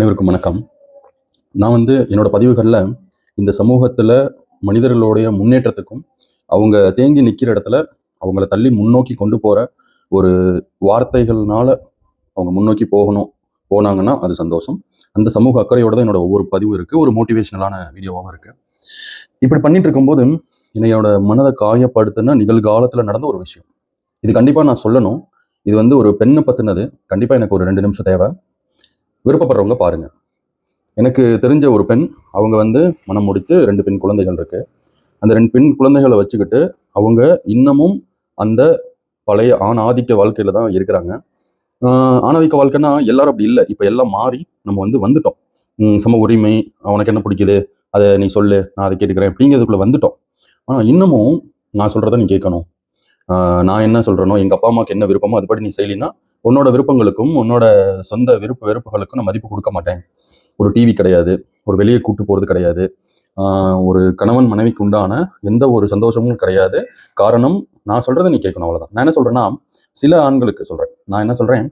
அனைவருக்கும் வணக்கம். நான் என்னோட பதிவுகளில் இந்த சமூகத்தில் மனிதர்களுடைய முன்னேற்றத்துக்கும் அவங்க தேங்கி நிற்கிற இடத்துல அவங்கள தள்ளி முன்னோக்கி கொண்டு போகிற ஒரு வார்த்தைகள்னால அவங்க முன்னோக்கி போனாங்கன்னா அது சந்தோஷம். அந்த சமூக அக்கறையோட தான் என்னோட ஒவ்வொரு பதிவும் இருக்குது. ஒரு மோட்டிவேஷனலான வீடியோவாகவும் இருக்குது. இப்படி பண்ணிட்டு இருக்கும்போது என்னையோட மனதை காயப்படுத்தின நிகழ்காலத்தில் நடந்த ஒரு விஷயம். இது கண்டிப்பாக நான் சொல்லணும். இது ஒரு பெண்ணை பற்றினது. கண்டிப்பாக எனக்கு ஒரு 2 நிமிஷம் தேவை. விருப்பப்படுறவங்க பாருங்க. எனக்கு தெரிஞ்ச ஒரு பெண், அவங்க மனம் முடித்து 2 பெண் குழந்தைகள் இருக்கு. அந்த 2 பெண் குழந்தைகளை வச்சுக்கிட்டு அவங்க இன்னமும் அந்த பழைய ஆண் ஆதிக்க வாழ்க்கையில தான் இருக்கிறாங்க. ஆணாதிக்க வாழ்க்கைன்னா எல்லாரும் அப்படி இல்லை. இப்போ எல்லாம் மாறி நம்ம வந்துட்டோம். சம உரிமை, உனக்கு என்ன பிடிக்குது அதை நீ சொல்லு, நான் அதை கேட்டுக்கிறேன் அப்படிங்கிறதுக்குள்ள வந்துட்டோம். ஆனால் இன்னமும் நான் சொல்றதை நீ கேட்கணும். நான் என்ன சொல்றேனோ, எங்க அப்பா அம்மாவுக்கு என்ன விருப்பமோ அதுபடி நீ செய்யலினா உன்னோட விருப்பங்களுக்கும் உன்னோட சொந்த விருப்ப வெறுப்புகளுக்கும் நான் மதிப்பு கொடுக்க மாட்டேன். ஒரு டிவி கிடையாது, ஒரு வெளியே கூட்டு போகிறது கிடையாது, ஒரு கணவன் மனைவிக்கு உண்டான எந்த ஒரு சந்தோஷமும் கிடையாது. காரணம், நான் சொல்கிறத நீ கேட்கணும், அவ்வளோதான். நான் என்ன சொல்கிறேன்னா, சில ஆண்களுக்கு சொல்கிறேன். நான் என்ன சொல்கிறேன்,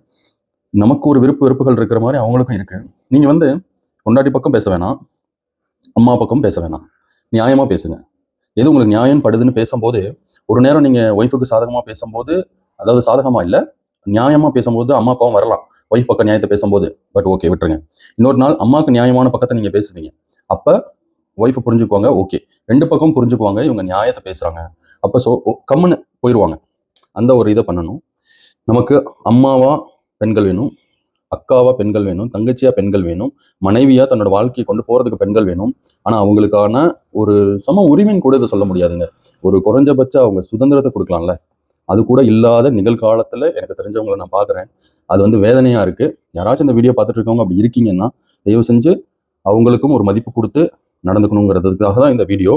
நமக்கு ஒரு வெறுப்புகள் இருக்கிற மாதிரி அவங்களுக்கும் இருக்குது. நீங்கள் பொண்டாட்டி பக்கம் பேச வேணாம், அம்மா பக்கம் பேச வேணாம், நியாயமாக பேசுங்க. எது உங்களுக்கு நியாயம் படுதுன்னு பேசும்போது, ஒரு நேரம் நீங்கள் ஒய்ஃபுக்கு சாதகமாக பேசும்போது, அதாவது சாதகமாக இல்லை, நியாயமாக பேசும்போது அம்மா அப்பாவும் வரலாம் ஒய்ஃப் பக்கம் நியாயத்தை பேசும்போது. பட் ஓகே, விட்டுருங்க. இன்னொரு நாள் அம்மாவுக்கு நியாயமான பக்கத்தை நீங்கள் பேசுவீங்க. அப்போ ஒய்ஃபை புரிஞ்சுக்குவாங்க. ஓகே, 2 பக்கம் புரிஞ்சுக்குவாங்க, இவங்க நியாயத்தை பேசுகிறாங்க. அப்போ கம்முன்னு போயிடுவாங்க. அந்த ஒரு இதை பண்ணணும். நமக்கு அம்மாவா பெண்கள் வேணும், அக்காவா பெண்கள் வேணும், தங்கச்சியா பெண்கள் வேணும், மனைவியா தன்னோட வாழ்க்கையை கொண்டு போகிறதுக்கு பெண்கள் வேணும். ஆனால் அவங்களுக்கான ஒரு சம உரிமைன்னு கூட இதை சொல்ல முடியாதுங்க. ஒரு குறைஞ்சபட்ச அவங்க சுதந்திரத்தை கொடுக்கலாம்ல, அது கூட இல்லாத நிகழ்காலத்தில் எனக்கு தெரிஞ்சவங்களை நான் பார்க்குறேன். அது வேதனையாக இருக்குது. யாராச்சும் இந்த வீடியோ பார்த்துட்டு இருக்கவங்க அப்படி இருக்கீங்கன்னா, தயவு செஞ்சு அவங்களுக்கும் ஒரு மதிப்பு கொடுத்து நடந்துக்கணுங்கிறதுக்காக தான் இந்த வீடியோ.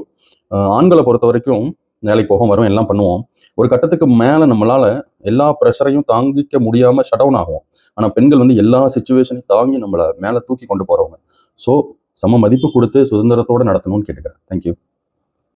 ஆண்களை பொறுத்த வரைக்கும் வேலைக்கு போகும், வரும், எல்லாம் பண்ணுவோம். ஒரு கட்டத்துக்கு மேலே நம்மளால் எல்லா ப்ரெஷரையும் தாங்கிக்க முடியாமல் ஷட் டவுன் ஆகும். ஆனால் பெண்கள் எல்லா சுச்சுவேஷனையும் தாங்கி நம்மளை மேலே தூக்கி கொண்டு போகிறவங்க. ஸோ சம மதிப்பு கொடுத்து சுதந்திரத்தோடு நடத்தணும்னு கேட்டுக்கிறேன். தேங்க்யூ.